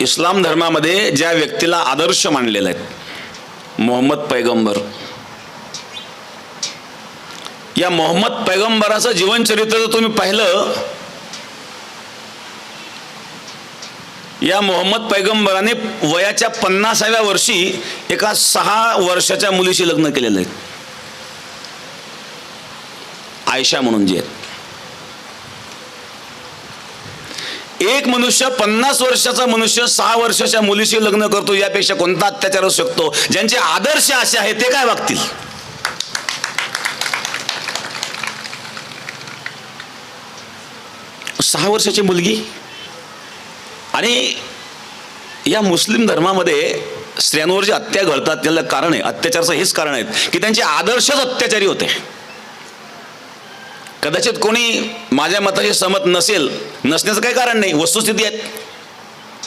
इस्लाम धर्मामध्ये ज्या व्यक्तीला आदर्श मानलेला आहे, मोहम्मद पैगंबर, या मोहम्मद पैगंबराचं जीवनचरित्र जर तुम्ही पाहिलं, या मोहम्मद पैगंबराने वयाच्या 50व्या वर्षी एका 6 वर्षाच्या मुलीशी लग्न केलेलं आहे, आयशा म्हणून जी आहे. एक मनुष्य 50 वर्षाचा मनुष्य 6 वर्षाच्या मुलीशी लग्न करतो, यापेक्षा कोणता अत्याचार असू शकतो? ज्यांचे आदर्श असे आहेत ते काय वागतील? सहा वर्षाची मुलगी. आणि या मुस्लिम धर्मामध्ये स्त्रियांवर जे अत्याचार घडतात त्याला कारण आहे, अत्याचाराचं हेच कारण आहे की त्यांचे आदर्शच अत्याचारी होते. कदाचित कोणी माझ्या मताशी सहमत नसेल, नसण्याचं काही कारण नाही, वस्तुस्थिती आहे.